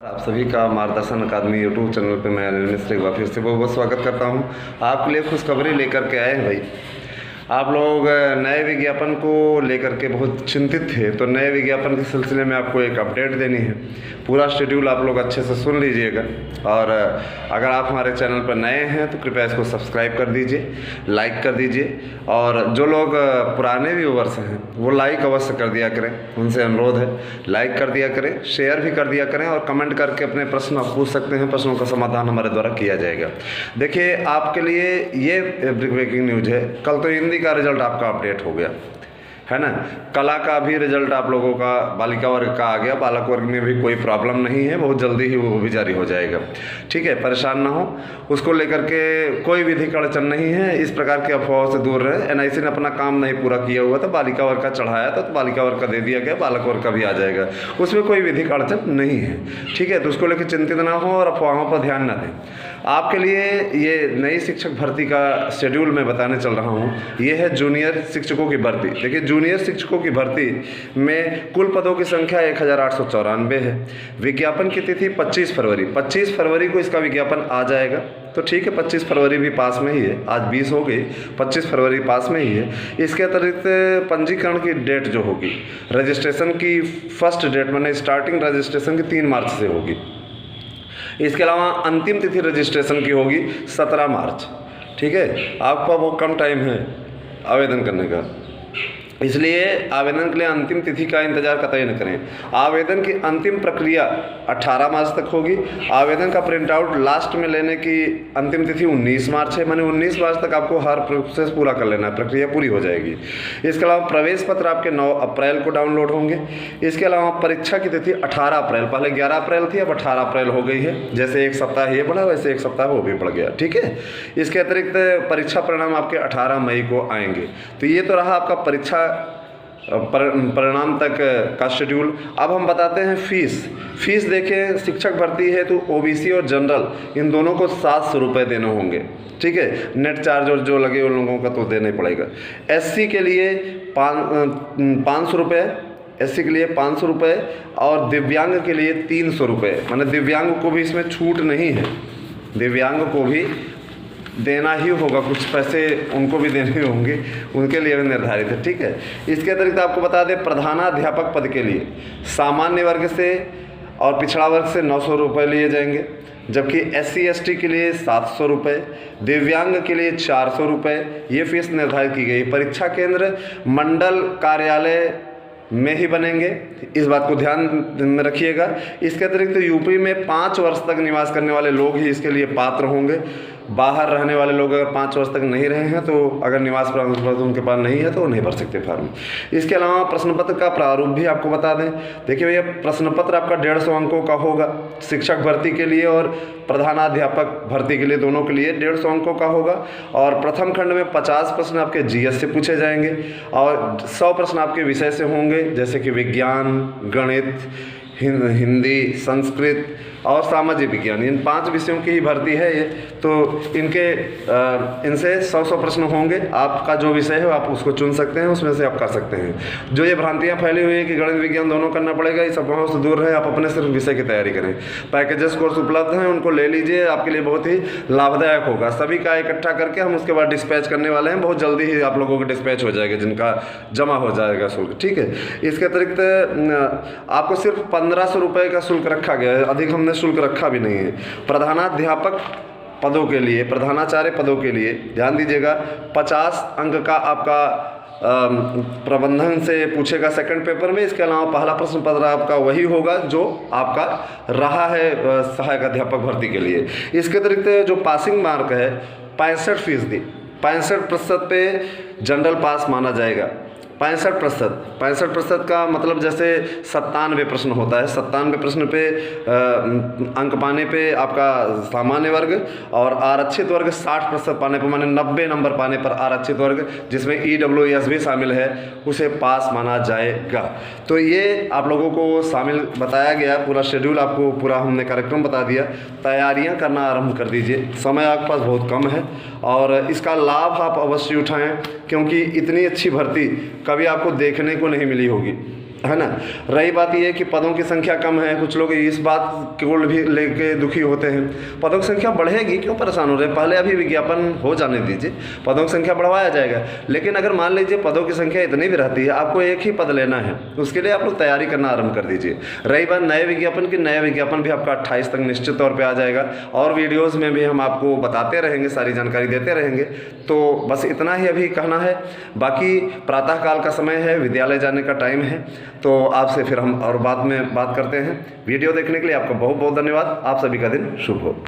आप सभी का मार्गदर्शन अकादमी यूट्यूब चैनल पे मैं अनिल मिश्र एक बार फिर से बहुत बहुत स्वागत करता हूं। आपके लिए खुशखबरी लेकर के आए हैं भाई। आप लोग नए विज्ञापन को लेकर के बहुत चिंतित थे, तो नए विज्ञापन के सिलसिले में आपको एक अपडेट देनी है। पूरा शेड्यूल आप लोग अच्छे से सुन लीजिएगा, और अगर आप हमारे चैनल पर नए हैं तो कृपया इसको सब्सक्राइब कर दीजिए, लाइक कर दीजिए, और जो लोग पुराने व्यूवर्स हैं वो लाइक अवश्य कर दिया करें। उनसे अनुरोध है, लाइक कर दिया करें, शेयर भी कर दिया करें, और कमेंट करके अपने प्रश्न आप पूछ सकते हैं। प्रश्नों का समाधान हमारे द्वारा किया जाएगा। देखिए, आपके लिए ये ब्रेकिंग न्यूज़ है। कल तो हिंदी का रिजल्ट आपका अपडेट हो गया है ना। कला का भी रिजल्ट आप लोगों का बालिका वर्ग का आ गया। बालक वर्ग में भी कोई प्रॉब्लम नहीं है, बहुत जल्दी ही वो भी जारी हो जाएगा। ठीक है, परेशान ना हो, उसको लेकर के कोई विधिक अड़चन नहीं है। इस प्रकार के अफवाहों से दूर रहे। एनआईसी ने अपना काम नहीं पूरा किया हुआ था, बालिका वर्ग का चढ़ाया था तो बालिका वर्ग का दे दिया गया, बालक वर्ग का भी आ जाएगा, उसमें कोई विधिक अड़चन नहीं है। ठीक है, तो उसको लेकर चिंतित ना हो और अफवाहों पर ध्यान ना दें। आपके लिए ये नई शिक्षक भर्ती का शेड्यूल मैं बताने चल रहा हूँ। ये है जूनियर शिक्षकों की भर्ती। देखिए, जूनियर शिक्षकों की भर्ती में कुल पदों की संख्या 1894 है। विज्ञापन की तिथि 25 फरवरी। 25 फरवरी को इसका विज्ञापन आ जाएगा। तो ठीक है, 25 फरवरी भी पास में ही है। आज 20 हो गई, 25 फरवरी पास में ही है। इसके अतिरिक्त पंजीकरण की डेट जो होगी, रजिस्ट्रेशन की फर्स्ट डेट मैंने स्टार्टिंग रजिस्ट्रेशन की 3 मार्च से होगी। इसके अलावा अंतिम तिथि रजिस्ट्रेशन की होगी 17 मार्च। ठीक है, आपका बहुत कम टाइम है आवेदन करने का, इसलिए आवेदन के लिए अंतिम तिथि का इंतजार कतई न करें। आवेदन की अंतिम प्रक्रिया 18 मार्च तक होगी। आवेदन का प्रिंट आउट लास्ट में लेने की अंतिम तिथि 19 मार्च है। मैंने 19 मार्च तक आपको हर प्रोसेस पूरा कर लेना है, प्रक्रिया पूरी हो जाएगी। इसके अलावा प्रवेश पत्र आपके 9 अप्रैल को डाउनलोड होंगे। इसके अलावा परीक्षा की तिथि 18 अप्रैल, पहले 11 अप्रैल थी, अब 18 अप्रैल हो गई है। जैसे एक सप्ताह ये बढ़ा, वैसे एक सप्ताह वो भी बढ़ गया। ठीक है, इसके अतिरिक्त परीक्षा परिणाम आपके 18 मई को आएंगे। तो ये तो रहा आपका परीक्षा परिणाम तक का शेड्यूल। अब हम बताते हैं फीस देखें, शिक्षक भर्ती है तो ओबीसी और जनरल इन दोनों को 700 रुपये देने होंगे। ठीक है, नेट चार्ज और जो लगे उन लोगों का तो देना ही पड़ेगा। एससी के लिए 500 रुपये, एससी के लिए 500 रुपये, और दिव्यांग के लिए 300 रुपये। माने दिव्यांग को भी इसमें छूट नहीं है, दिव्यांग को भी देना ही होगा, कुछ पैसे उनको भी देने होंगे, उनके लिए भी निर्धारित है। ठीक है, इसके अतिरिक्त आपको बता दें, प्रधानाध्यापक पद के लिए सामान्य वर्ग से और पिछड़ा वर्ग से 900 रुपये लिए जाएंगे, जबकि SC ST के लिए 700 रुपये, दिव्यांग के लिए 400 रुपये ये फीस निर्धारित की गई। परीक्षा केंद्र मंडल कार्यालय में ही बनेंगे, इस बात को ध्यान में रखिएगा। इसके अतिरिक्त यूपी में 5 वर्ष तक निवास करने वाले लोग ही इसके लिए पात्र होंगे। बाहर रहने वाले लोग अगर 5 वर्ष तक नहीं रहे हैं, तो अगर निवास प्रमाण उनके पास नहीं है तो वो नहीं भर सकते फॉर्म। इसके अलावा प्रश्न पत्र का प्रारूप भी आपको बता दें। देखिए भैया, प्रश्न पत्र आपका 150 अंकों का होगा। शिक्षक भर्ती के लिए और प्रधानाध्यापक भर्ती के लिए, दोनों के लिए 150 अंकों का होगा। और प्रथम खंड में 50 प्रश्न आपके GS से पूछे जाएंगे, और 100 प्रश्न आपके विषय से होंगे, जैसे कि विज्ञान, गणित, हिंदी, संस्कृत और सामाजिक विज्ञान। इन 5 विषयों की ही भर्ती है ये। तो इनसे 100 प्रश्न होंगे। आपका जो विषय है आप उसको चुन सकते हैं, उसमें से आप कर सकते हैं। जो ये भ्रांतियाँ फैली हुई है कि गणित विज्ञान दोनों करना पड़ेगा, इस अफवाहों से दूर रहे। आप अपने सिर्फ विषय की तैयारी करें। पैकेजेस कोर्स उपलब्ध हैं, उनको ले लीजिए, आपके लिए बहुत ही लाभदायक होगा। सभी का इकट्ठा करके हम उसके बाद डिस्पैच करने वाले हैं। बहुत जल्दी ही आप लोगों को डिस्पैच हो जाएगा, जिनका जमा हो जाएगा शुल्क। ठीक है, इसके अतिरिक्त आपको सिर्फ 1500 रुपये का शुल्क रखा गया है, अधिक हमने शुल्क रखा भी नहीं है। प्रधानाध्यापक पदों के लिए, प्रधानाचार्य पदों के लिए ध्यान दीजिएगा, 50 अंक का आपका प्रबंधन से पूछेगा सेकंड पेपर में। इसके अलावा पहला प्रश्न पत्र आपका वही होगा जो आपका रहा है सहायक अध्यापक भर्ती के लिए। इसके अतिरिक्त जो पासिंग मार्क है 65%, 65% पे जनरल पास माना जाएगा। 65% का मतलब जैसे 97 प्रश्न होता है, 97 प्रश्न पे अंक पाने पे आपका सामान्य वर्ग, और आरक्षित वर्ग 60% पाने पर, माने 90 नंबर पाने पर आरक्षित वर्ग, जिसमें EWS भी शामिल है, उसे पास माना जाएगा। तो ये आप लोगों को शामिल बताया गया, पूरा शेड्यूल आपको, पूरा हमने कार्यक्रम बता दिया। तैयारियां करना आरंभ कर दीजिए, समय आपके पास बहुत कम है, और इसका लाभ आप अवश्य उठाएं, क्योंकि इतनी अच्छी भर्ती कभी आपको देखने को नहीं मिली होगी। है ना। रही बात ये कि पदों की संख्या कम है, कुछ लोग इस बात को भी लेके दुखी होते हैं। पदों की संख्या बढ़ेगी, क्यों परेशान हो रहे हैं? पहले अभी विज्ञापन हो जाने दीजिए, पदों की संख्या बढ़वाया जाएगा। लेकिन अगर मान लीजिए पदों की संख्या इतनी भी रहती है, आपको एक ही पद लेना है, उसके लिए आप लोग तैयारी करना आरंभ कर दीजिए। रही बात नए विज्ञापन की, नया विज्ञापन भी आपका 28 तक निश्चित तौर पर आ जाएगा, और वीडियोज़ में भी हम आपको बताते रहेंगे, सारी जानकारी देते रहेंगे। तो बस इतना ही अभी कहना है। बाकी प्रातःकाल का समय है, विद्यालय जाने का टाइम है, तो आपसे फिर हम और बाद में बात करते हैं। वीडियो देखने के लिए आपका बहुत बहुत धन्यवाद। आप सभी का दिन शुभ हो।